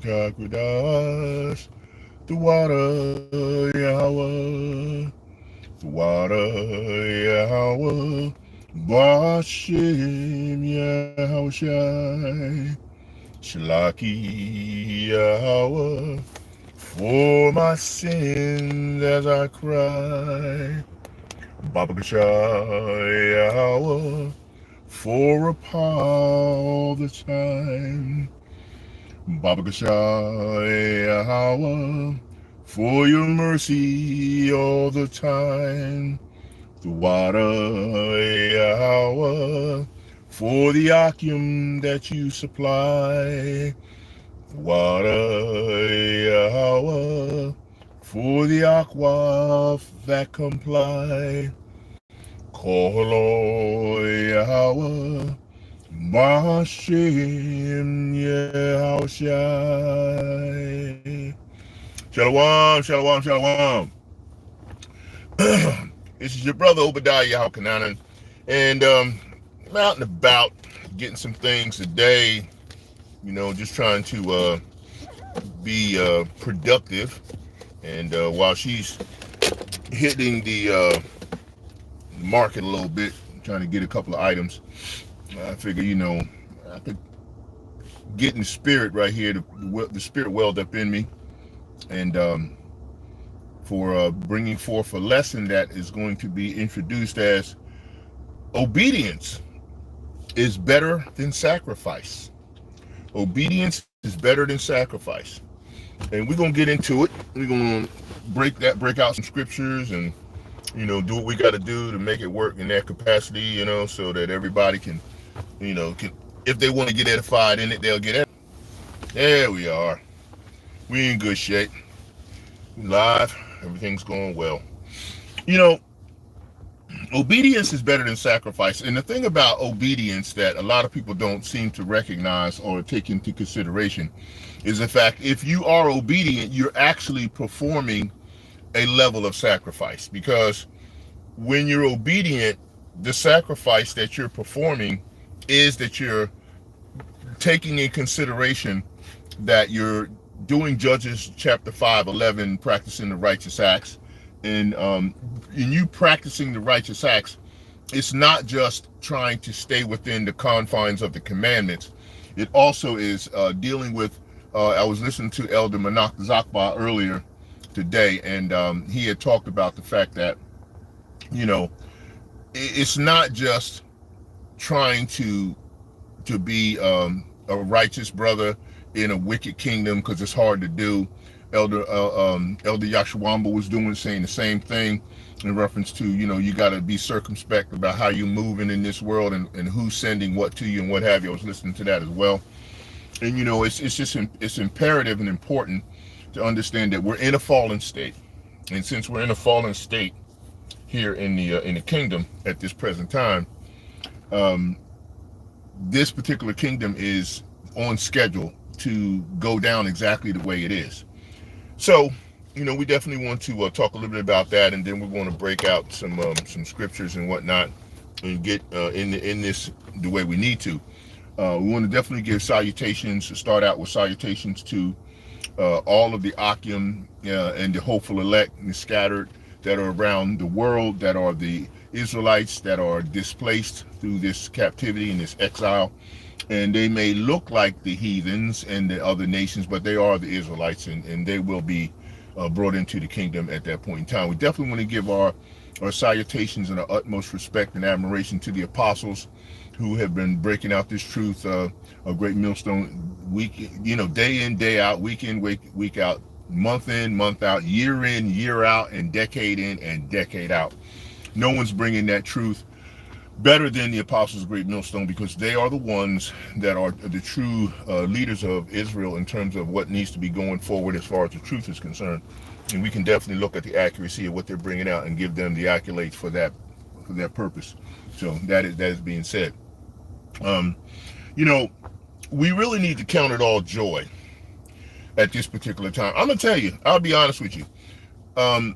Kakudash, the water, Yahweh, the water, Yahweh, Bashim, Yahushai, Shalaki, Yahweh, for my sins as I cry, Baba Kashai, Yahweh, for all the time. Baba Kashai Yahweh, for your mercy all the time. The water Yahweh, for the Akim that you supply. The water Yahweh, for the aqua that comply. Kolo Yahweh, Bashim Yahushai. Shalom, shalom, shalom. This is your brother Obadiah Yahawacahanan, and I'm out and about getting some things today. Just trying to be productive, and while she's hitting the market a little bit, trying to get a couple of items, I figure I could get in the spirit right here, the spirit welled up in me, and for bringing forth a lesson that is going to be introduced as obedience is better than sacrifice. Obedience is better than sacrifice. And we're going to get into it. We're going to break out some scriptures and, do what we got to do to make it work in that capacity, so that everybody can, if they want to get edified in it, they'll get edified. There we are. We in good shape. Live. Everything's going well. Obedience is better than sacrifice. And the thing about obedience that a lot of people don't seem to recognize or take into consideration is the fact if you are obedient, you're actually performing a level of sacrifice. Because when you're obedient, the sacrifice that you're performing is that you're taking in consideration that you're doing Judges chapter 5:11, practicing the righteous acts. And in you practicing the righteous acts, it's not just trying to stay within the confines of the commandments. It also is dealing with, I was listening to Elder Manak Zakba earlier today, and he had talked about the fact that, it's not just trying to be a righteous brother in a wicked kingdom, because it's hard to do. Elder Yashwamba was saying the same thing in reference to, you got to be circumspect about how you're moving in this world and who's sending what to you and what have you. I was listening to that as well. And, it's imperative and important to understand that we're in a fallen state. And since we're in a fallen state here in the kingdom at this present time, this particular kingdom is on schedule to go down exactly the way it is. So, we definitely want to talk a little bit about that, and then we're going to break out some scriptures and whatnot, and get in this the way we need to. We want to definitely give salutations. Start out with salutations to all of the Akim and the hopeful elect and the scattered that are around the world, that are the Israelites that are displaced through this captivity and this exile. And they may look like the heathens and the other nations, but they are the Israelites, and they will be brought into the kingdom at that point in time. We definitely want to give our salutations and our utmost respect and admiration to the apostles who have been breaking out this truth, a great millstone week, day in, day out, week in, week out, month in, month out, year in, year out, and decade in and decade out. No one's bringing that truth better than the apostles of Great Millstone, because they are the ones that are the true leaders of Israel in terms of what needs to be going forward as far as the truth is concerned. And we can definitely look at the accuracy of what they're bringing out and give them the accolades for that purpose. So that is being said. We really need to count it all joy at this particular time. I'm gonna tell you, I'll be honest with you. The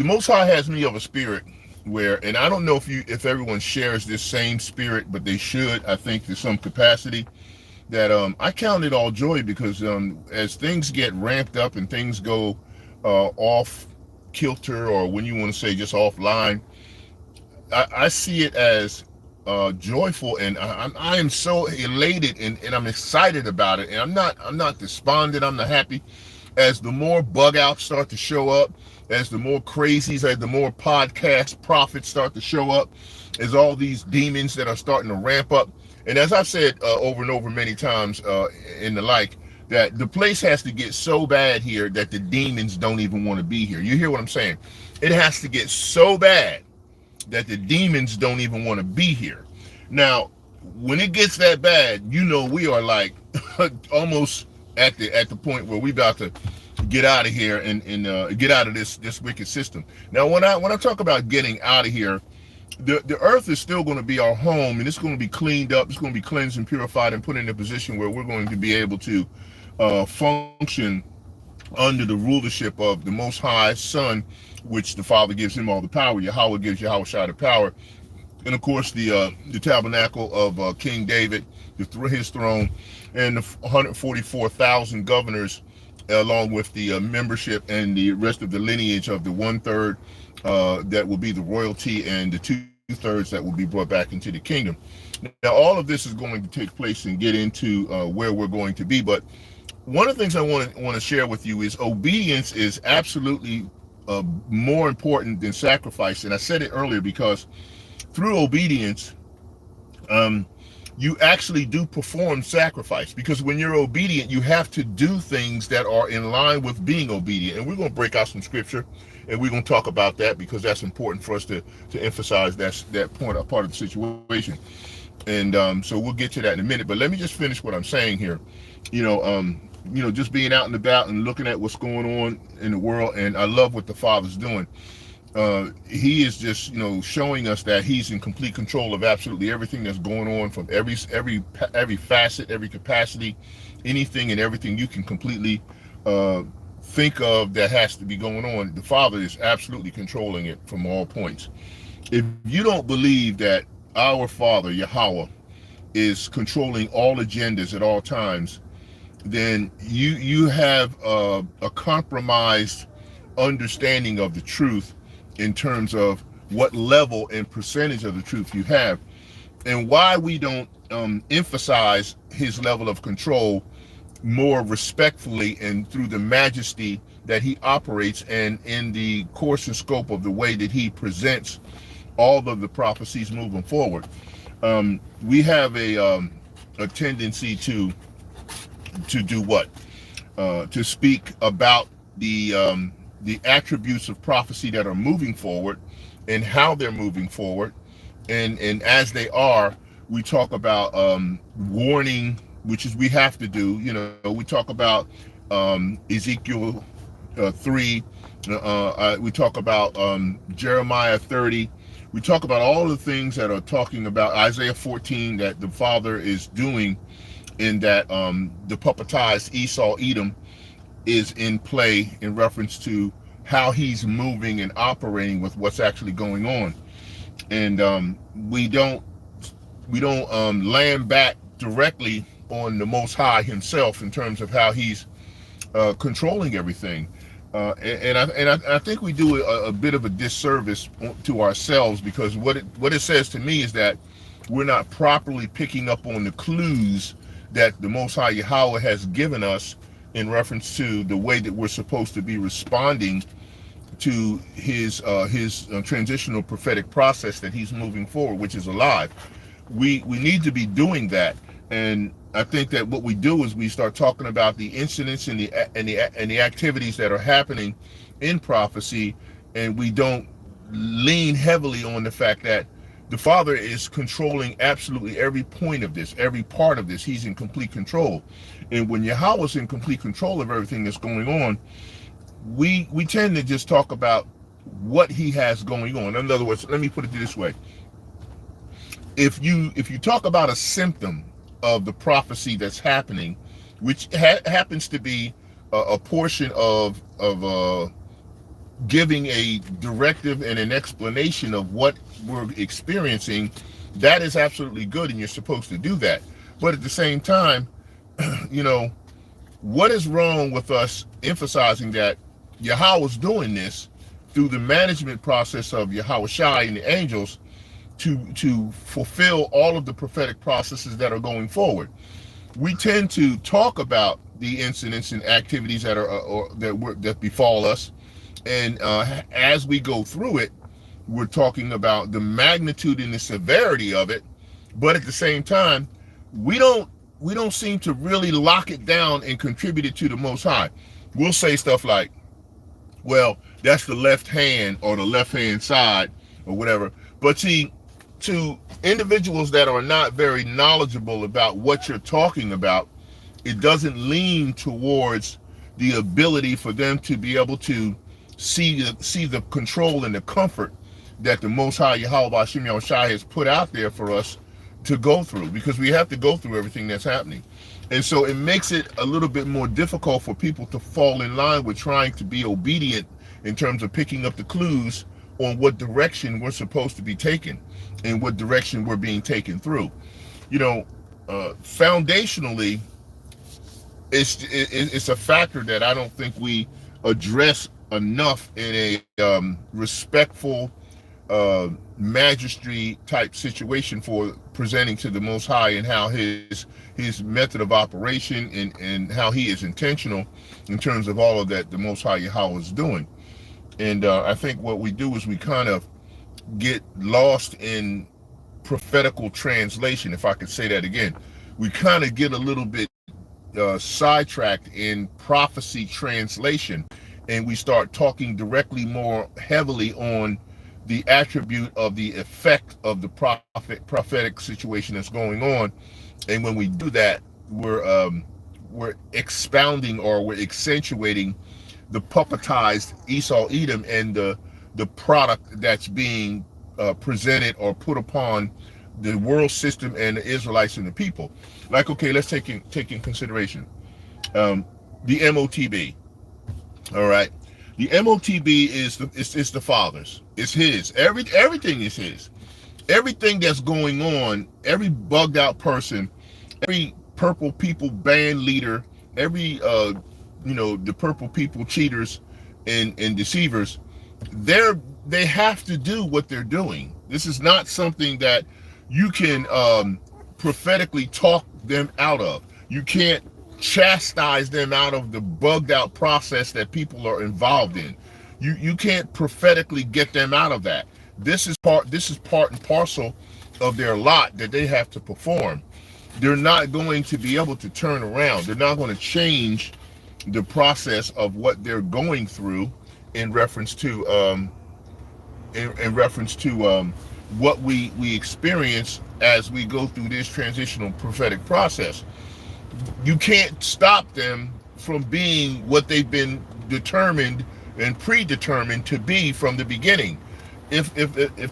Most High has me of a spirit where, and I don't know if everyone shares this same spirit, but they should, I think, to some capacity, that I count it all joy, because as things get ramped up and things go off kilter, or when you want to say just offline, I see it as joyful, and I am so elated, and I'm excited about it, and I'm not despondent. I'm not happy. As the more bug outs start to show up, as the more crazies, as the more podcast prophets start to show up, as all these demons that are starting to ramp up, and as I've said over and over many times in the like, that the place has to get so bad here that the demons don't even want to be here. You hear what I'm saying? It has to get so bad that the demons don't even want to be here. Now, when it gets that bad, we are like almost at the point where we about to get out of here and get out of this wicked system. Now, when I talk about getting out of here, the earth is still going to be our home, and it's going to be cleaned up. It's going to be cleansed and purified and put in a position where we're going to be able to function under the rulership of the Most High Son, which the Father gives him all the power. Yahweh gives Yahawacahanan the power. And of course, the tabernacle of King David, his throne, and the 144,000 governors, along with the membership and the rest of the lineage of the 1/3 that will be the royalty, and the 2/3 that will be brought back into the kingdom. Now, all of this is going to take place and get into where we're going to be. But one of the things I want to share with you is obedience is absolutely more important than sacrifice. And I said it earlier, because through obedience, you actually do perform sacrifice, because when you're obedient, you have to do things that are in line with being obedient. And we're going to break out some scripture, and we're going to talk about that, because that's important for us to emphasize that point, a part of the situation. And so we'll get to that in a minute. But let me just finish what I'm saying here. Just being out and about and looking at what's going on in the world, and I love what the Father's doing. He is just, showing us that he's in complete control of absolutely everything that's going on, from every facet, every capacity, anything and everything you can completely think of that has to be going on. The Father is absolutely controlling it from all points. If you don't believe that our Father, Yahweh, is controlling all agendas at all times, then you have a compromised understanding of the truth, in terms of what level and percentage of the truth you have, and why we don't emphasize his level of control more respectfully and through the majesty that he operates, and in the course and scope of the way that he presents all of the prophecies moving forward. We have a tendency to do what? To speak about the attributes of prophecy that are moving forward, and how they're moving forward, and as they are, we talk about warning, which is we have to do. We talk about Ezekiel 3, we talk about Jeremiah 30, we talk about all the things that are talking about Isaiah 14 that the Father is doing, in that the puppetized Esau Edom is in play in reference to how he's moving and operating with what's actually going on. And we don't land back directly on the Most High himself in terms of how he's controlling everything. And I think we do a bit of a disservice to ourselves, because what it says to me is that we're not properly picking up on the clues that the Most High Yahweh has given us in reference to the way that we're supposed to be responding to his transitional prophetic process that he's moving forward, which is alive. We need to be doing that, and I think that what we do is we start talking about the incidents and the activities that are happening in prophecy, and we don't lean heavily on the fact that the Father is controlling absolutely every point of this, every part of this. He's in complete control. And when Yahweh's in complete control of everything that's going on, we tend to just talk about what he has going on. In other words, let me put it this way. If you talk about a symptom of the prophecy that's happening, which happens to be a portion of giving a directive and an explanation of what we're experiencing, that is absolutely good, and you're supposed to do that. But at the same time, you know, what is wrong with us emphasizing that Yahweh is doing this through the management process of Yahawashi and the angels to fulfill all of the prophetic processes that are going forward? We tend to talk about the incidents and activities that are that befall us, and as we go through it, we're talking about the magnitude and the severity of it, but at the same time, we don't seem to really lock it down and contribute it to the Most High. We'll say stuff like, well, that's the left hand or the left hand side or whatever. But see, to individuals that are not very knowledgeable about what you're talking about, it doesn't lean towards the ability for them to be able to see the control and the comfort that the Most High Yahweh B'Shem Yahushai has put out there for us to go through, because we have to go through everything that's happening. And so it makes it a little bit more difficult for people to fall in line with trying to be obedient in terms of picking up the clues on what direction we're supposed to be taken and what direction we're being taken through. You know, foundationally, it's a factor that I don't think we address enough in a respectful magistry type situation for presenting to the Most High, and how his method of operation and how he is intentional in terms of all of that the Most High Yahweh is doing. And I think what we do is we kind of get lost in prophetical translation, if I could say that again. We kind of get a little bit sidetracked in prophecy translation, and we start talking directly more heavily on the attribute of the effect of the prophetic situation that's going on. And when we do that, we're expounding, or we're accentuating the puppetized Esau Edom and the product that's being presented or put upon the world system and the Israelites and the people. Like, okay, let's take in consideration the MOTB. All right, the MOTB is the Father's. It's his. Everything is his. Everything that's going on, every bugged out person, every purple people band leader, every the purple people cheaters and deceivers, they have to do what they're doing. This is not something that you can prophetically talk them out of. You can't chastise them out of the bugged out process that people are involved in. You can't prophetically get them out of that. This is part and parcel of their lot that they have to perform. They're not going to be able to turn around. They're not going to change the process of what they're going through in reference to what we experience as we go through this transitional prophetic process. You can't stop them from being what they've been determined and predetermined to be from the beginning. If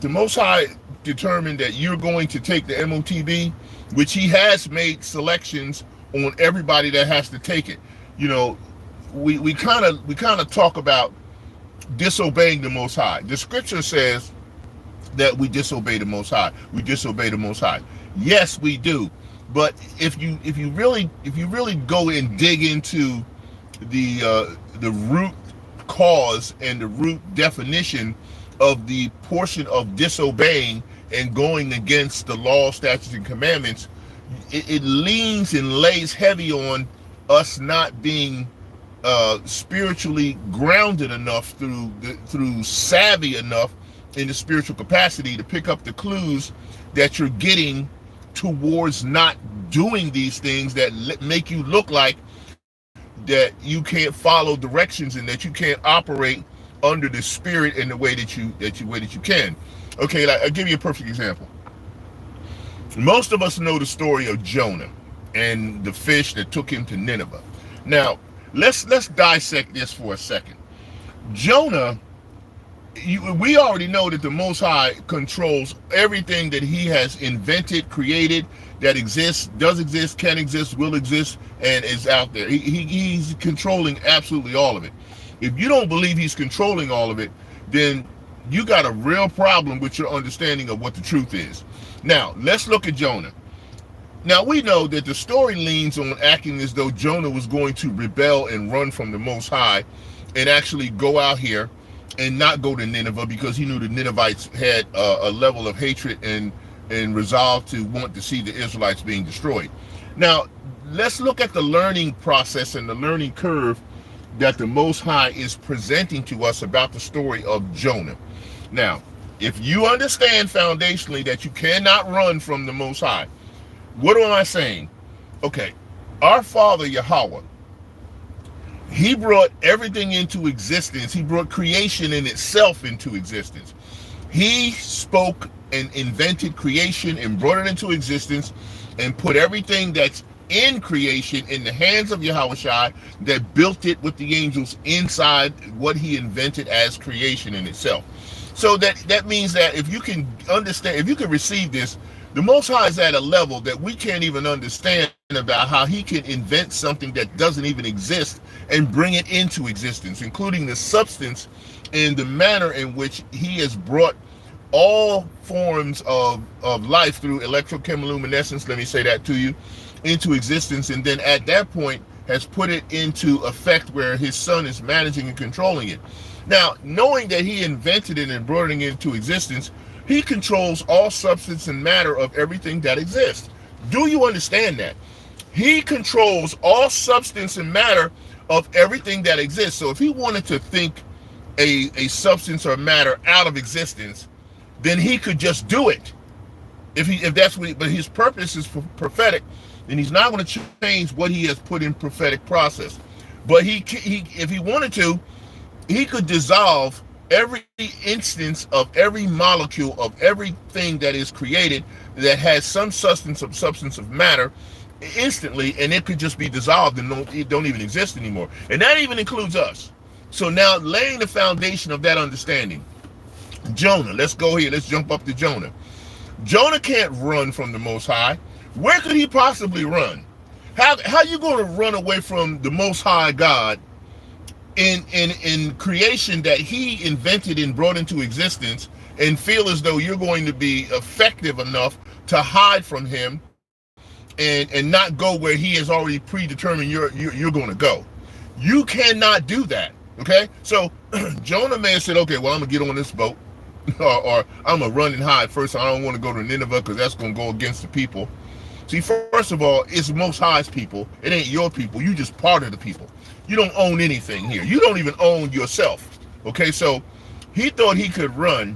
the Most High determined that you're going to take the MOTB, which he has made selections on everybody that has to take it, we kind of talk about disobeying the Most High. The scripture says that we disobey the Most High. We disobey the Most High. Yes, we do. But if you really go and dig into the root cause and the root definition of the portion of disobeying and going against the law, statutes, and commandments, it leans and lays heavy on us not being spiritually grounded enough, through savvy enough in the spiritual capacity to pick up the clues that you're getting towards not doing these things that make you look like that you can't follow directions and that you can't operate under the spirit in the way that you can. Okay, I'll give you a perfect example. Most of us know the story of Jonah and the fish that took him to Nineveh. Now, let's dissect this for a second. Jonah, we already know that the Most High controls everything that he has invented, created, that exists, does exist, can exist, will exist, and is out there. He's controlling absolutely all of it. If you don't believe he's controlling all of it, then you got a real problem with your understanding of what the truth is. Now, let's look at Jonah. Now we know that the story leans on acting as though Jonah was going to rebel and run from the Most High and actually go out here and not go to Nineveh, because he knew the Ninevites had a level of hatred and resolve to want to see the Israelites being destroyed. Now, let's look at the learning process and the learning curve that the Most High is presenting to us about the story of Jonah. Now, if you understand foundationally that you cannot run from the Most High, what am I saying? Okay, our Father Yahweh, he brought everything into existence. He brought creation in itself into existence. He spoke and invented creation and brought it into existence and put everything that's in creation in the hands of Yahawashi, that built it with the angels inside what he invented as creation in itself. So that means that if you can understand, if you can receive this, the Most High is at a level that we can't even understand about how he can invent something that doesn't even exist and bring it into existence, including the substance and the manner in which he has brought all forms of life through electrochemiluminescence, let me say that to you, into existence, and then at that point has put it into effect where his son is managing and controlling it. Now, knowing that he invented it and brought it into existence, he controls all substance and matter of everything that exists. Do you understand that? He controls all substance and matter of everything that exists. So if he wanted to think a substance or matter out of existence, then he could just do it. If that's what but his purpose is for prophetic, then he's not going to change what he has put in prophetic process. But he if he wanted to, he could dissolve every instance of every molecule of everything that is created that has some substance of matter instantly, and it could just be dissolved and it don't even exist anymore. And that even includes us. So now, laying the foundation of that understanding, Jonah, let's go here, let's jump up to Jonah. Jonah can't run from the Most High. Where could he possibly run? How you going to run away from the Most High God in creation that he invented and brought into existence, and feel as though you're going to be effective enough to hide from him and not go where he has already predetermined you're going to go? You cannot do that. Okay, so Jonah may have said, okay, well, I'm gonna get on this boat, or I'm gonna run and hide first. I don't want to go to Nineveh because that's gonna go against the people. See, first of all, it's Most High's people. It ain't your people. You just part of the people. You don't own anything here. You don't even own yourself. Okay, so he thought he could run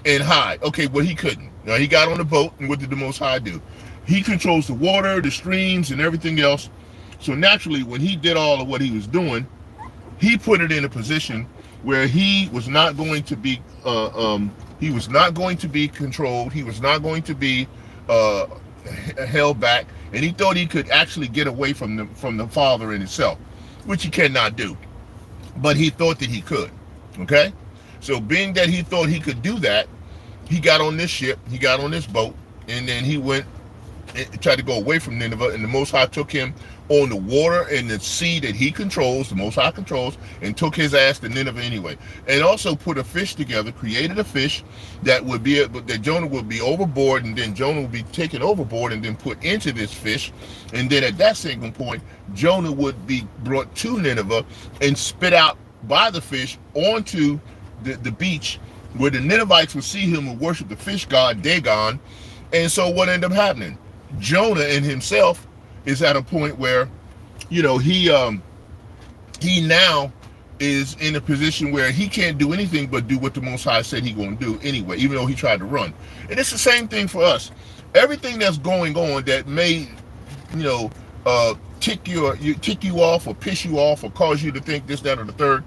and hide. Okay, well, he couldn't. Now, he got on the boat, and what did the Most High do? He controls the water, the streams, and everything else. So naturally, when he did all of what he was doing, he put it in a position where he was not going to be he was not going to be controlled. He was not going to be held back, and he thought he could actually get away from the Father in itself, which he cannot do. But he thought that he could. Okay, so being that he thought he could do that, he got on this ship, he got on this boat, and then he went and tried to go away from Nineveh, and the Most High took him on the water and the sea that he controls, the Most High controls, and took his ass to Nineveh anyway. And also put a fish together, created a fish that would be that Jonah would be overboard, and then Jonah would be taken overboard and then put into this fish. And then at that single point, Jonah would be brought to Nineveh and spit out by the fish onto the beach, where the Ninevites would see him and worship the fish god Dagon. And so what ended up happening? Jonah in himself is at a point where, you know, he now is in a position where he can't do anything but do what the Most High said he's going to do anyway, even though he tried to run. And it's the same thing for us. Everything that's going on that may, you know, tick you off or piss you off or cause you to think this, that, or the third,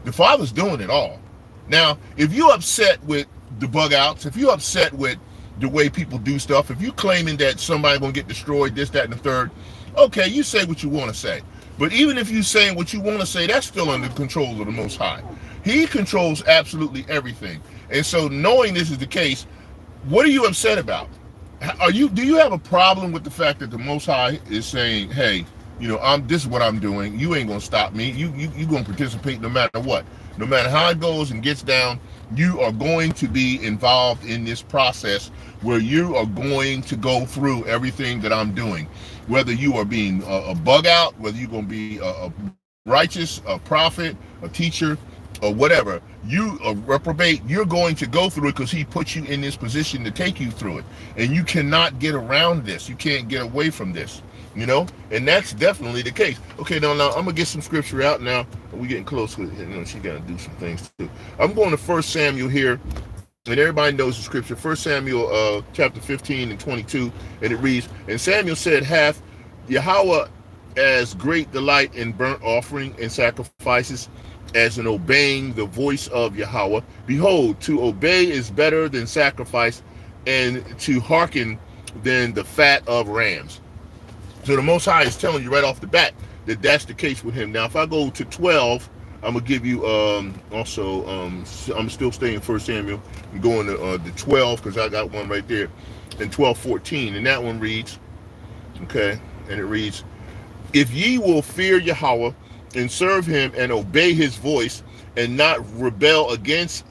the Father's doing it all. Now, if you're upset with the bug outs, if you're upset with the way people do stuff, if you claiming that somebody gonna get destroyed, this, that, and the third, okay, you say what you want to say. But even if you saying what you want to say, that's still under control of the Most High. He controls absolutely everything. And so, knowing this is the case, what are you upset about? Do you have a problem with the fact that the Most High is saying, hey, This is what I'm doing. You ain't gonna stop me. You gonna participate no matter what. No matter how it goes and gets down, you are going to be involved in this process where you are going to go through everything that I'm doing. Whether you are being a bug out, whether you're gonna be a righteous, a prophet, a teacher, or whatever, you a reprobate, you're going to go through it because he put you in this position to take you through it. And you cannot get around this. You can't get away from this. And that's definitely the case. Okay, now I'm gonna get some scripture out now. We're getting close. She gotta do some things too. I'm going to 1 Samuel here, and everybody knows the scripture. 1 Samuel chapter 15 and 22, and it reads, "And Samuel said, hath Yahweh as great delight in burnt offering and sacrifices as in obeying the voice of Yahweh? Behold, to obey is better than sacrifice, and to hearken than the fat of rams." So the Most High is telling you right off the bat that that's the case with him. Now, if I go to 12, I'm going to give you also, I'm still staying in 1 Samuel. I'm going to the 12 because I got one right there. And 12:14. And that one reads, okay, and it reads, "If ye will fear Yahweh and serve him and obey his voice and not rebel against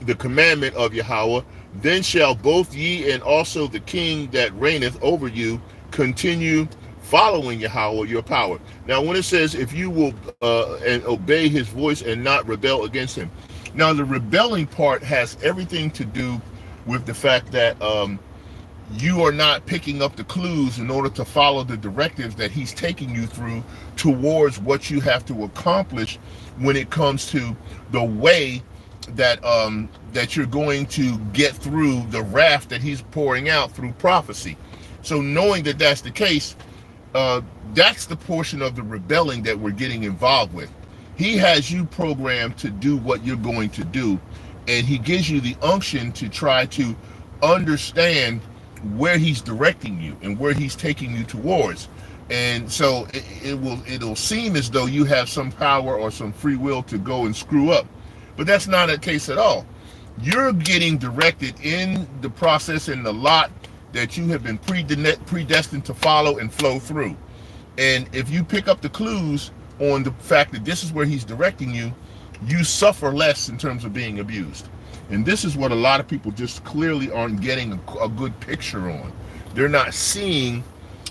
the commandment of Yahweh, then shall both ye and also the king that reigneth over you continue following Yahweh your power." Now, when it says, if you will and obey his voice and not rebel against him. Now, the rebelling part has everything to do with the fact that you are not picking up the clues in order to follow the directives that he's taking you through towards what you have to accomplish when it comes to the way that that you're going to get through the raft that he's pouring out through prophecy. So knowing that that's the case, that's the portion of the rebelling that we're getting involved with. He has you programmed to do what you're going to do, and he gives you the unction to try to understand where he's directing you and where he's taking you towards. And so it'll seem as though you have some power or some free will to go and screw up, but that's not the case at all. You're getting directed in the process, in the lot that you have been predestined to follow and flow through. And if you pick up the clues on the fact that this is where he's directing you, you suffer less in terms of being abused. And this is what a lot of people just clearly aren't getting a good picture on. They're not seeing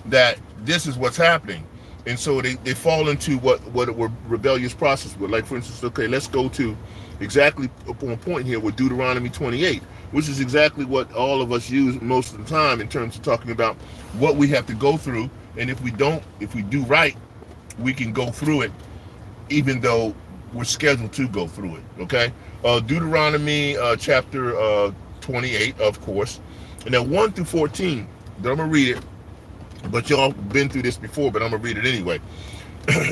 that this is what's happening. And so they fall into what a rebellious process would. Like, for instance, okay, let's go to exactly on point here with Deuteronomy 28, which is exactly what all of us use most of the time in terms of talking about what we have to go through. And if we do right, we can go through it, even though we're scheduled to go through it. Okay, Deuteronomy chapter 28, of course, and then 1 through 14. Then I'm gonna read it, but y'all been through this before, but I'm gonna read it anyway.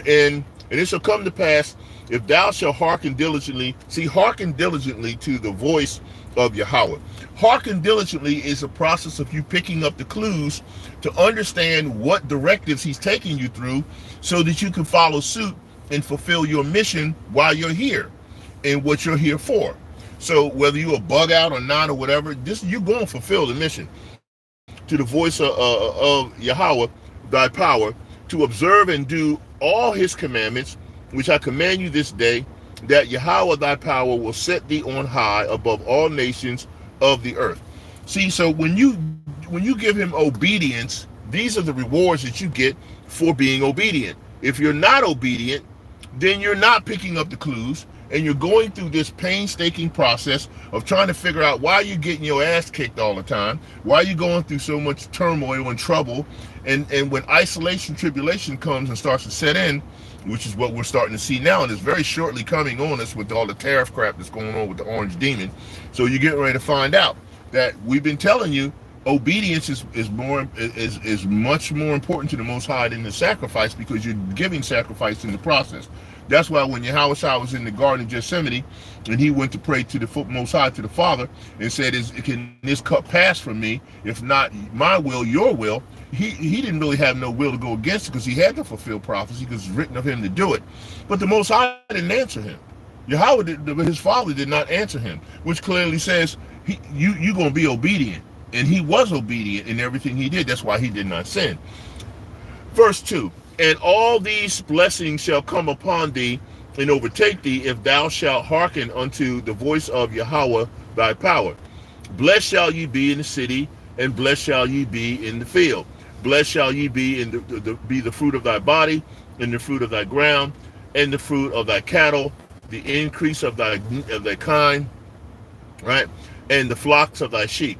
And it shall come to pass, if thou shalt hearken diligently, hearken diligently to the voice of Yahweh. Hearken diligently is a process of you picking up the clues to understand what directives he's taking you through so that you can follow suit and fulfill your mission while you're here and what you're here for. So whether you're a bug out or not or whatever, you're going to fulfill the mission. To the voice of Yahweh, thy power, to observe and do all his commandments, which I command you this day, that Yahweh thy power will set thee on high above all nations of the earth. See, so when you give him obedience, these are the rewards that you get for being obedient. If you're not obedient, then you're not picking up the clues, and you're going through this painstaking process of trying to figure out why you're getting your ass kicked all the time, why you're going through so much turmoil and trouble, and when isolation, tribulation comes and starts to set in, which is what we're starting to see now, and it's very shortly coming on us with all the tariff crap that's going on with the orange demon. So you're getting ready to find out that we've been telling you obedience is much more important to the Most High than the sacrifice, because you're giving sacrifice in the process. That's why when Yahawashi was in the Garden of Gethsemane and he went to pray to the Most High, to the Father, and said, can this cup pass from me? If not my will, your will. He didn't really have no will to go against it, because he had to fulfill prophecy, because it's written of him to do it. But the Most High didn't answer him. Yahweh, his Father, did not answer him, which clearly says you're going to be obedient. And he was obedient in everything he did. That's why he did not sin. Verse 2. And all these blessings shall come upon thee and overtake thee, if thou shalt hearken unto the voice of Yahweh thy power. Blessed shall ye be in the city, and blessed shall ye be in the field. Blessed shall ye be in the fruit of thy body, and the fruit of thy ground, and the fruit of thy cattle, the increase of thy kind, right, and the flocks of thy sheep.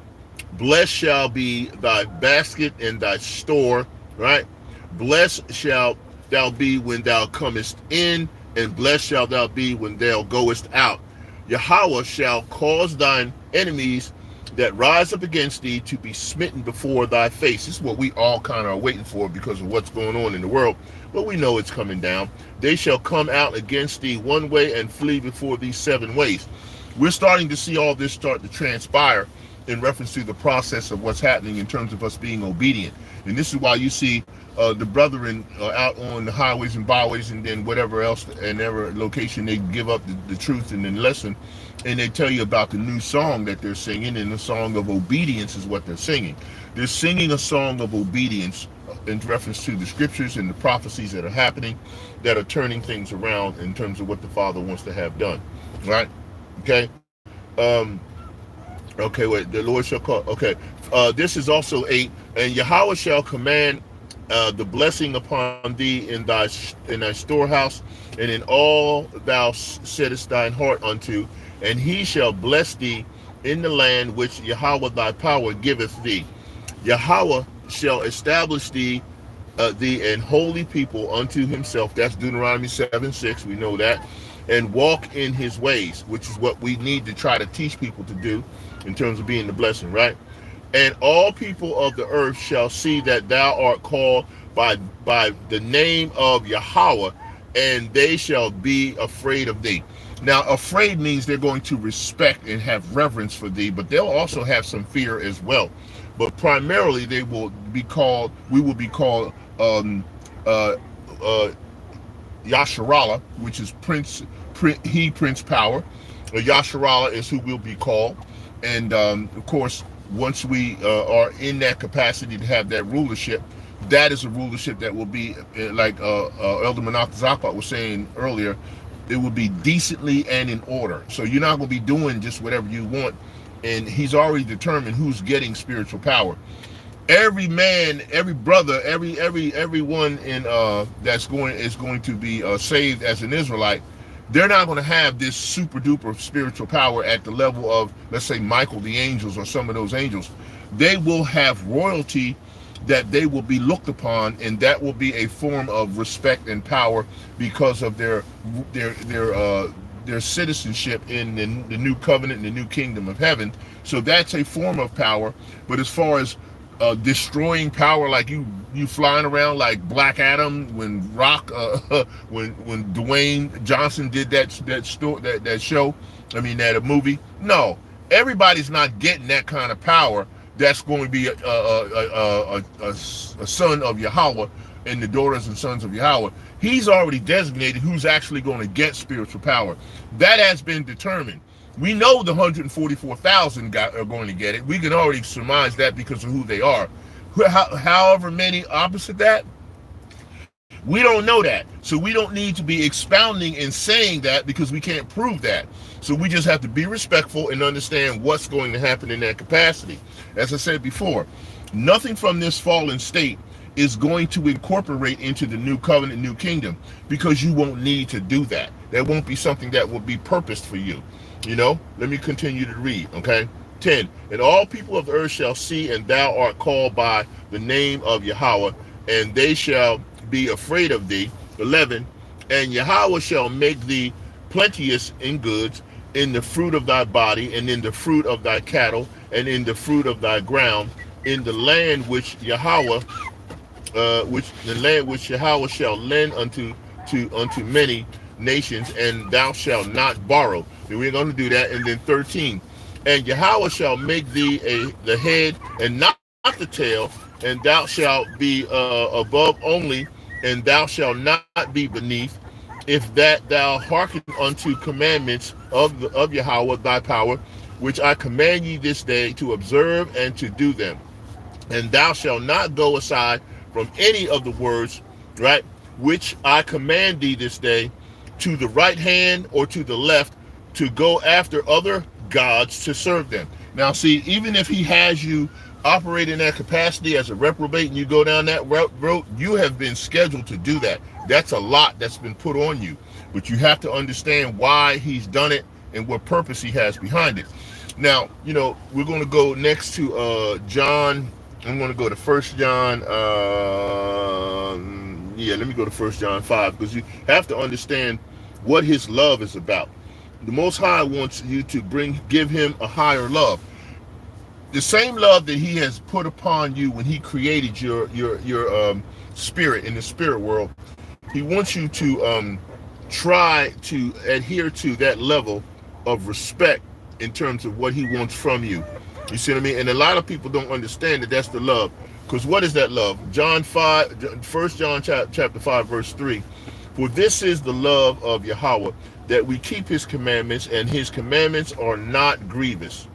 Blessed shall be thy basket and thy store, right? Blessed shalt thou be when thou comest in, and blessed shalt thou be when thou goest out. Yahweh shall cause thine enemies that rise up against thee to be smitten before thy face. This is what we all kind of are waiting for because of what's going on in the world, but we know it's coming down. They shall come out against thee one way and flee before thee 7 ways. We're starting to see all this start to transpire in reference to the process of what's happening in terms of us being obedient. And this is why you see the brethren out on the highways and byways and then whatever else, and every location, they give up the truth and then listen, and they tell you about the new song that they're singing, and the song of obedience is what they're singing. They're singing a song of obedience in reference to the scriptures and the prophecies that are happening, that are turning things around in terms of what the Father wants to have done, right? Okay. Okay, wait, the Lord shall call. Okay, this is also 8. And Yahweh shall command the blessing upon thee in thy storehouse, and in all thou settest thine heart unto, and he shall bless thee in the land which Yahweh thy power giveth thee. Yahweh shall establish thee an holy people unto himself. That's Deuteronomy 7:6. We know that. And walk in his ways, which is what we need to try to teach people to do in terms of being the blessing, right? And all people of the earth shall see that thou art called by the name of Yahweh, and they shall be afraid of thee. Now, afraid means they're going to respect and have reverence for thee, but they'll also have some fear as well. But primarily, we will be called Yasharallah, which is Prince Power. Yasharallah is who we'll be called. And of course, once we are in that capacity to have that rulership, that is a rulership that will be, like Elder Manakh Zapat was saying earlier, it will be decently and in order. So you're not going to be doing just whatever you want. And he's already determined who's getting spiritual power. Every man, every brother, everyone in is going to be saved as an Israelite. They're not going to have this super duper spiritual power at the level of, let's say, Michael the angels or some of those angels. They will have royalty that they will be looked upon, and that will be a form of respect and power because of their citizenship in the new covenant and the new kingdom of heaven. So that's a form of power. But as far as destroying power, like you flying around like Black Adam when when Dwayne Johnson did that show, that movie. No, everybody's not getting that kind of power. That's going to be a son of Yahweh and the daughters and sons of Yahweh. He's already designated who's actually going to get spiritual power. That has been determined. We know the 144,000 are going to get it. We can already surmise that because of who they are. However many opposite that, we don't know that. So we don't need to be expounding and saying that because we can't prove that. So we just have to be respectful and understand what's going to happen in that capacity. As I said before, nothing from this fallen state is going to incorporate into the new covenant, new kingdom, because you won't need to do that. That won't be something that will be purposed for you. Let me continue to read, okay? 10, and all people of the earth shall see, and thou art called by the name of Yahweh, and they shall be afraid of thee. 11, and Yahweh shall make thee plenteous in goods, in the fruit of thy body, and in the fruit of thy cattle, and in the fruit of thy ground, in the land which Yahweh shall lend unto many nations, and thou shalt not borrow. And we're going to do that. And then 13, and Yahweh shall make thee the head and not the tail, and thou shalt be above only, and thou shalt not be beneath, if that thou hearken unto commandments of Yahweh thy power, which I command ye this day to observe and to do them. And thou shalt not go aside from any of the words right? Which I command thee this day, to the right hand or to the left, to go after other gods to serve them. Now, see, even if he has you operate in that capacity as a reprobate and you go down that road, you have been scheduled to do that. That's a lot that's been put on you. But you have to understand why he's done it and what purpose he has behind it. Now, we're going to go next to John. I'm going to go to First John. Let me go to First John 5, because you have to understand what his love is about. The Most High wants you to give him a higher love. The same love that he has put upon you when he created your spirit in the spirit world. He wants you to try to adhere to that level of respect in terms of what he wants from you. You see what I mean? And a lot of people don't understand that that's the love. Because what is that love? John 5, 1 John chapter 5, verse 3. For this is the love of Yahweh, that we keep his commandments, and his commandments are not grievous.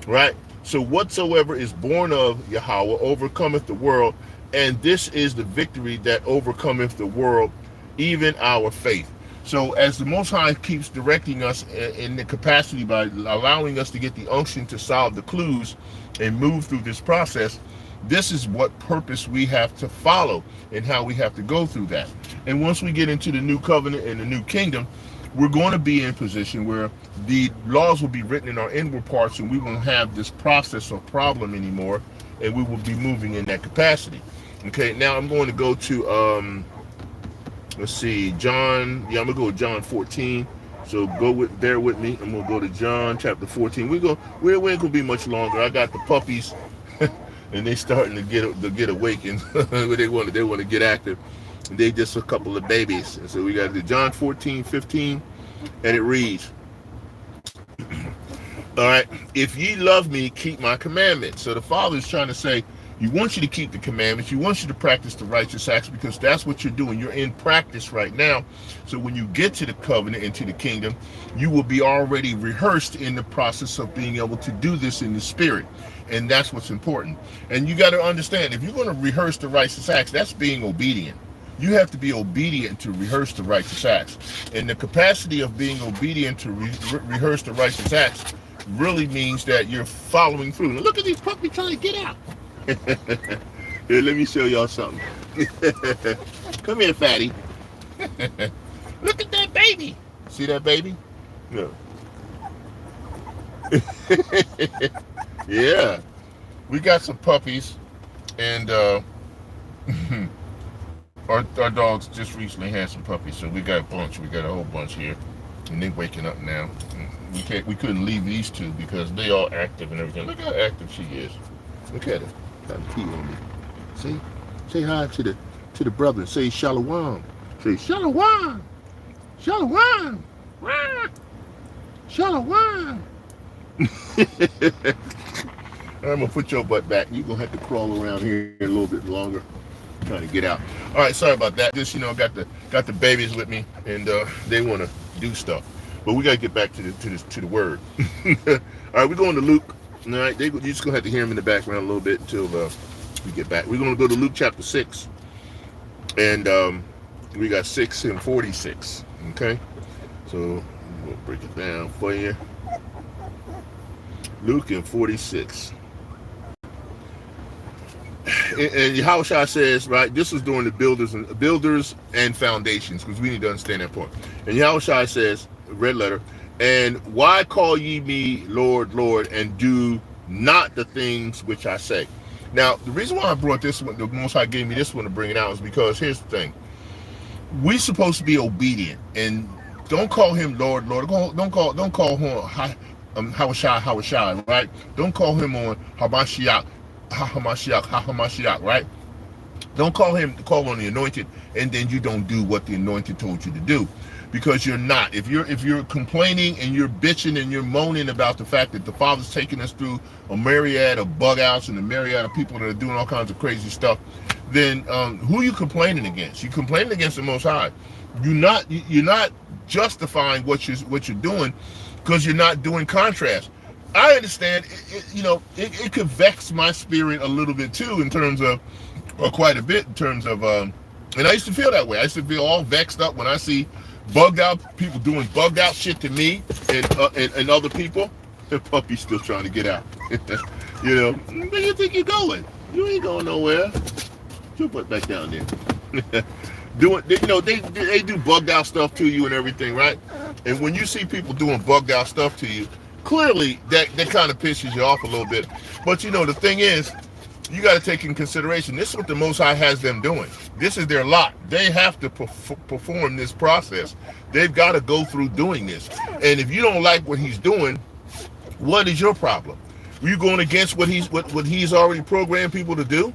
Right? So whatsoever is born of Yahweh overcometh the world, and this is the victory that overcometh the world, even our faith. So as the Most High keeps directing us in the capacity by allowing us to get the unction to solve the clues and move through this process, this is what purpose we have to follow and how we have to go through that. And once we get into the new covenant and the new kingdom, we're going to be in a position where the laws will be written in our inward parts, and we won't have this process or problem anymore, and we will be moving in that capacity. Okay, now I'm going to go to let's see, John. I'm gonna go with John 14. So bear with me, and we'll go to John chapter 14. We ain't gonna be much longer. I got the puppies, and they starting to get awakened. they want to get active. And they just a couple of babies. And so we got to do John 14:15, and it reads, all right, if ye love me, keep my commandments. So the Father is trying to say, he wants you to keep the commandments. He wants you to practice the righteous acts, because that's what you're doing. You're in practice right now. So when you get to the covenant and to the kingdom, you will be already rehearsed in the process of being able to do this in the spirit. And that's what's important. And you got to understand, if you're going to rehearse the righteous acts, that's being obedient. You have to be obedient to rehearse the righteous acts. And the capacity of being obedient to rehearse the righteous acts really means that you're following through. Now look at these puppies trying to get out. Here, let me show y'all something. Come here, fatty. Look at that baby. See that baby? No. Yeah. We got some puppies, and our dogs just recently had some puppies, so we got a bunch. We got a whole bunch here, and they're waking up now. We couldn't leave these two because they all active and everything. Look how active she is. Look at her. Got a key on me. See? Say hi to the brother. Say shalom. Say shalom. Shalom. Shalom. I'm gonna put your butt back. You're gonna have to crawl around here a little bit longer. Trying to get out. All right, sorry about that. Just got the babies with me, and they want to do stuff. But we gotta get back to the word. All right, we're going to Luke. All right, you're just gonna have to hear him in the background a little bit until we get back. We're gonna go to Luke chapter 6, and we got 6 and 46. Okay, so we'll break it down for you. Luke and 46. And Yahawacahanan says, right, this is during the builders and foundations, because we need to understand that part. And Yahawacahanan says, red letter, and why call ye me Lord, Lord, and do not the things which I say? Now, the reason why I brought this one, the Most High gave me this one to bring it out, is because here's the thing. We're supposed to be obedient, and don't call him Lord, Lord. Don't call him Hawashai, right? Don't call him on Hamashiach, right? Don't call on the anointed, and then you don't do what the anointed told you to do, because you're not. If you're complaining and you're bitching and you're moaning about the fact that the Father's taking us through a myriad of bug outs and a myriad of people that are doing all kinds of crazy stuff, then who are you complaining against? You're complaining against the Most High. You're not justifying what you're doing, because you're not doing contrast. I understand, it could vex my spirit a little bit too, in terms of, or quite a bit in terms of, And I used to feel that way. I used to feel all vexed up when I see bugged out people doing bugged out shit to me and other people. The puppy's still trying to get out. You know, where you think you're going? You ain't going nowhere. Your butt back down there. They do bugged out stuff to you and everything, right? And when you see people doing bugged out stuff to you, clearly that kind of pisses you off a little bit. But the thing is, you got to take in consideration, this is what the Most High has them doing. This is their lot. They have to perform this process. They've got to go through doing this. And if you don't like what he's doing, what is your problem? Are you going against what he's already programmed people to do?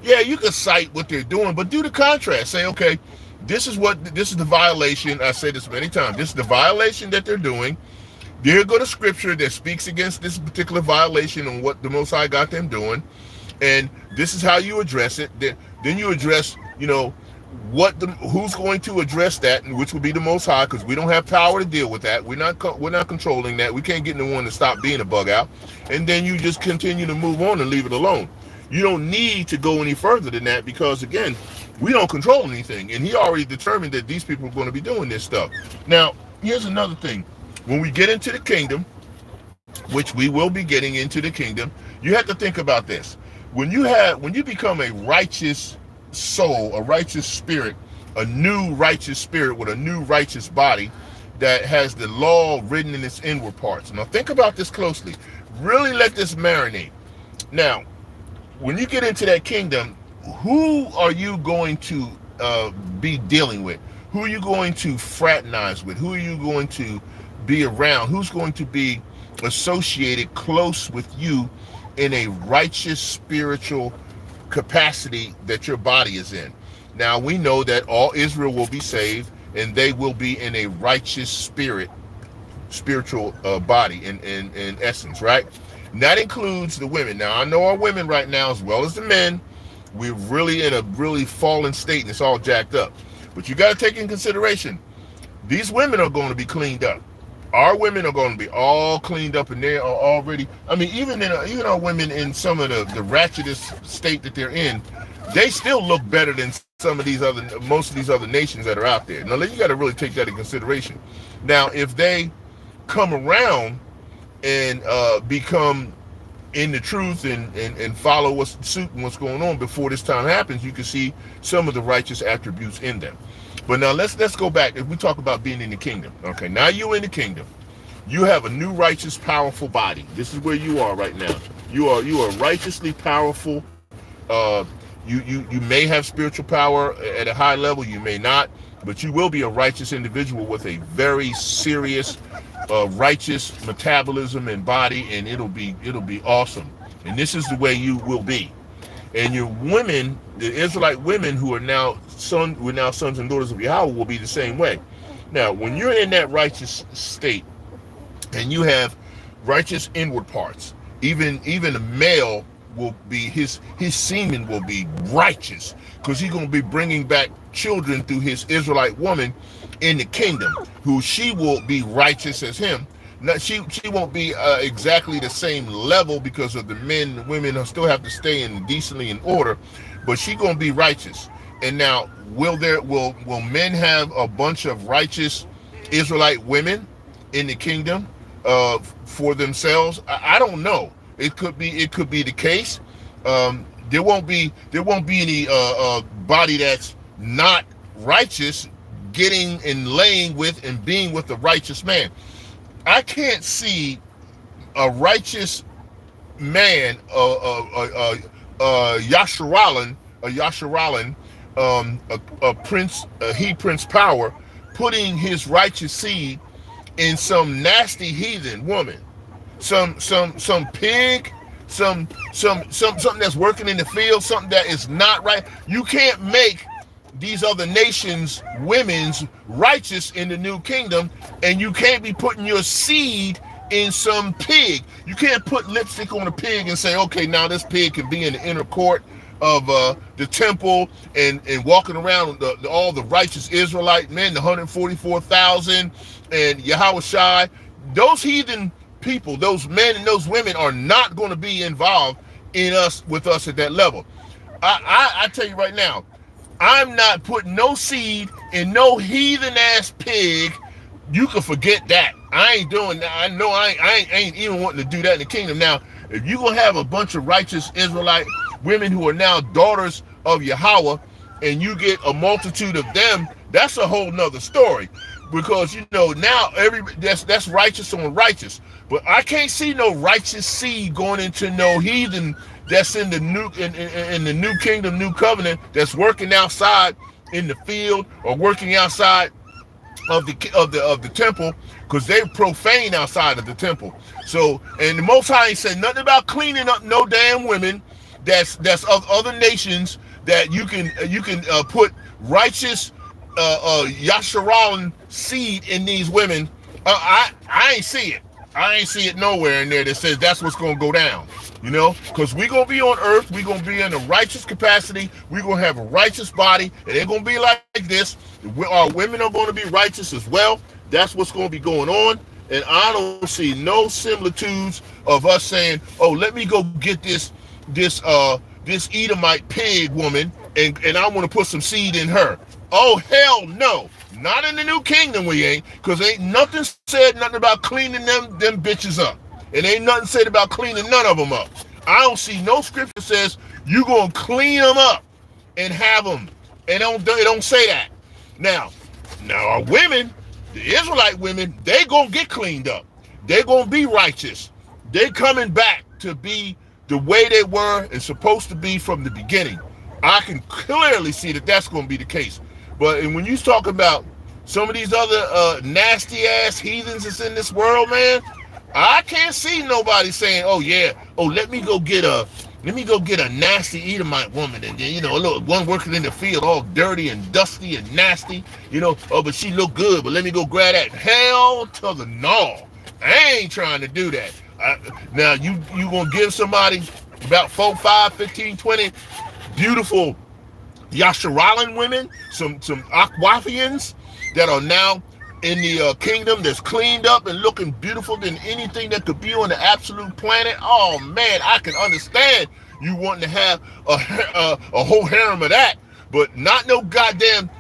Yeah, you can cite what they're doing, but do the contrast. Say, okay, this is the violation. I say this many times. This is the violation that they're doing. There go to scripture that speaks against this particular violation and what the Most High got them doing. And this is how you address it. Then you address, who's going to address that, and which would be the Most High, because we don't have power to deal with that. We're not controlling that. We can't get anyone to stop being a bug out. And then you just continue to move on and leave it alone. You don't need to go any further than that, because again, we don't control anything, and he already determined that these people are going to be doing this stuff. Now, here's another thing. When we get into the kingdom, which we will be getting into the kingdom, you have to think about this. When you become a righteous soul, a righteous spirit, a new righteous spirit with a new righteous body that has the law written in its inward parts. Now think about this closely. Really let this marinate. Now, when you get into that kingdom, who are you going to be dealing with? Who are you going to fraternize with? Who are you going to be around? Who's going to be associated close with you in a righteous spiritual capacity that your body is in? Now we know that all Israel will be saved, and they will be in a righteous spiritual body in essence, right? And that includes the women. Now I know our women right now, as well as the men, we're really in a really fallen state, and it's all jacked up. But you got to take in consideration, these women are going to be cleaned up. Our women are going to be all cleaned up, and they are already, even our women in some of the ratchetest state that they're in, they still look better than most of these other nations that are out there. Now, you got to really take that in consideration. Now, if they come around and become in the truth and follow what's going on before this time happens, you can see some of the righteous attributes in them. But now let's go back. If we talk about being in the kingdom, okay, now you're in the kingdom. You have a new righteous, powerful body. This is where you are right now. You are righteously powerful. You may have spiritual power at a high level. You may not, but you will be a righteous individual with a very serious, righteous metabolism and body, and it'll be awesome. And this is the way you will be. And your women, the Israelite women who are now sons and daughters of Yahweh, will be the same way. Now, when you're in that righteous state, and you have righteous inward parts, even a male will be, his semen will be righteous, because he's going to be bringing back children through his Israelite woman in the kingdom, who she will be righteous as him. Now, she won't be exactly the same level, because of the men and women still have to stay in decently in order, but she's going to be righteous. And now, will men have a bunch of righteous Israelite women in the kingdom for themselves? I don't know. It could be the case. There won't be any body that's not righteous getting and laying with and being with a righteous man. I can't see a righteous man, Yasharal, a prince, Prince Power, putting his righteous seed in some nasty heathen woman, some pig, something that's working in the field, something that is not right. You can't make these other nations' women's righteous in the new kingdom, and you can't be putting your seed in some pig. You can't put lipstick on a pig and say, okay, now this pig can be in the inner court of the temple and walking around all the righteous Israelite men, the 144,000 and Yahawacahanan. Those heathen people, those men and those women, are not going to be involved with us at that level. I tell you right now, I'm not putting no seed in no heathen ass pig. You can forget that. I ain't doing that. I know I ain't even wanting to do that in the kingdom. Now, if you gonna have a bunch of righteous Israelite women who are now daughters of Yahweh, and you get a multitude of them, that's a whole nother story. Because now that's righteous on righteous. But I can't see no righteous seed going into no heathen that's in the in the new kingdom, new covenant, that's working outside in the field or working outside of the temple, because they profane outside of the temple. So, and the Most High ain't said nothing about cleaning up no damn women that's of other nations, that you can put righteous Yasharal seed in these women. I ain't see it. I ain't see it nowhere in there that says that's what's going to go down. Because we're going to be on earth. We're going to be in a righteous capacity. We're going to have a righteous body. And they're going to be like this. Our women are going to be righteous as well. That's what's going to be going on. And I don't see no similitudes of us saying, oh, let me go get this Edomite pig woman, and I want to put some seed in her. Oh, hell no. Not in the new kingdom we ain't, because ain't nothing said nothing about cleaning them bitches up. And ain't nothing said about cleaning none of them up. I don't see no scripture says you going to clean them up and have them. It don't say that. Now our women, the Israelite women, they going to get cleaned up. They going to be righteous. They coming back to be the way they were and supposed to be from the beginning. I can clearly see that that's going to be the case. But when you talk about some of these other nasty ass heathens that's in this world, man, I can't see nobody saying, "Oh yeah, let me go get a nasty Edomite woman, and then a little one working in the field, all dirty and dusty and nasty, but she look good, but let me go grab that." Hell to the no. I ain't trying to do that. Now you gonna give somebody about 4, 5, 15, 20 beautiful Yasharalan women, some Akwafians that are now in the kingdom, that's cleaned up and looking beautiful than anything that could be on the absolute planet. Oh man, I can understand you wanting to have a whole harem of that, but not no goddamn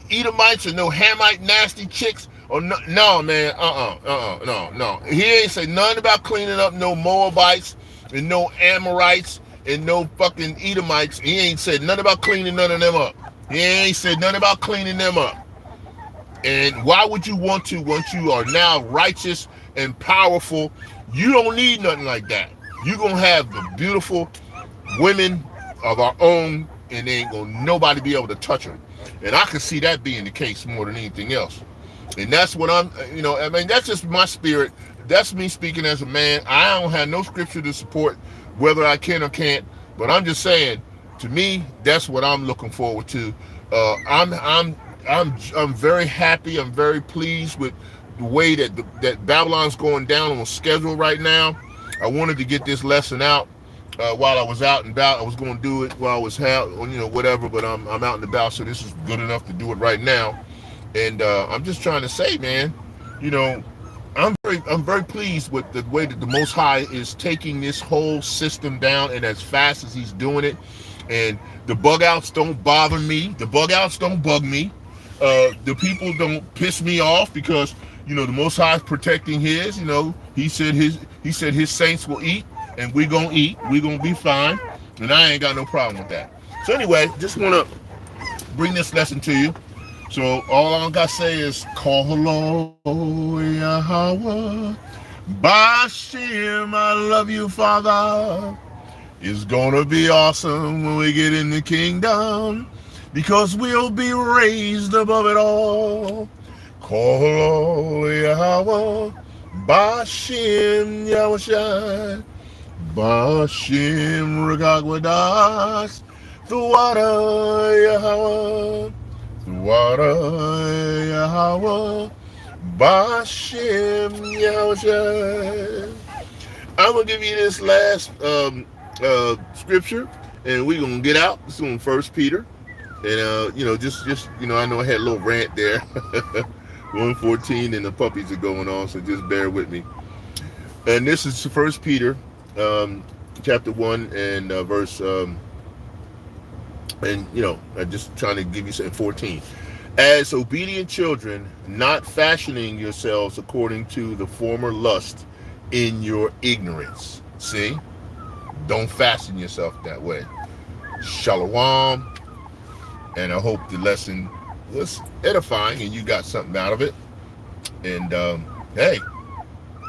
Edomites and no Hamite nasty chicks. Or no man, no. He ain't say nothing about cleaning up no Moabites and no Amorites and no fucking Edomites. He ain't said nothing about cleaning none of them up. He ain't said nothing about cleaning them up. And why would you want to, once you are now righteous and powerful? You don't need nothing like that. You're going to have the beautiful women of our own, and they ain't going to nobody be able to touch them. And I can see that being the case more than anything else. And that's what that's just my spirit. That's me speaking as a man. I don't have no scripture to support whether I can or can't, but I'm just saying, to me, that's what I'm looking forward to. I'm very happy. I'm very pleased with the way that Babylon's going down on schedule right now. I wanted to get this lesson out while I was out and about. I was going to do it while I was out, whatever, but I'm out and about, so this is good enough to do it right now. And I'm just trying to say, man, I'm very pleased with the way that the Most High is taking this whole system down, and as fast as he's doing it. And the bug outs don't bother me. The bug outs don't bug me. The people don't piss me off, because the Most High is protecting his. He said his saints will eat, and we're gonna eat. We're gonna be fine, and I ain't got no problem with that. So anyway, just want to bring this lesson to you. So all I gotta say is, call Yahweh, Bashim, I love you, Father. It's gonna be awesome when we get in the kingdom, because we'll be raised above it all. Call Yahweh, Bashim Yahushai, Bashim Regagwadas, the water Yahweh. Water Yahweh, Bashim Yahushua. I'm gonna give you this last scripture, and we're gonna get out. This is on 1 Peter, and just I know I had a little rant there. 1:14, and the puppies are going on, so just bear with me. And this is 1 Peter, chapter 1 and verse And, I'm just trying to give you something. 14. As obedient children, not fashioning yourselves according to the former lust in your ignorance. See? Don't fashion yourself that way. Shalom. And I hope the lesson was edifying and you got something out of it. And hey,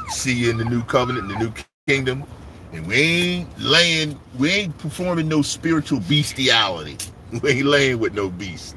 see you in the new covenant, in the new kingdom. And we ain't performing no spiritual bestiality. We ain't laying with no beast.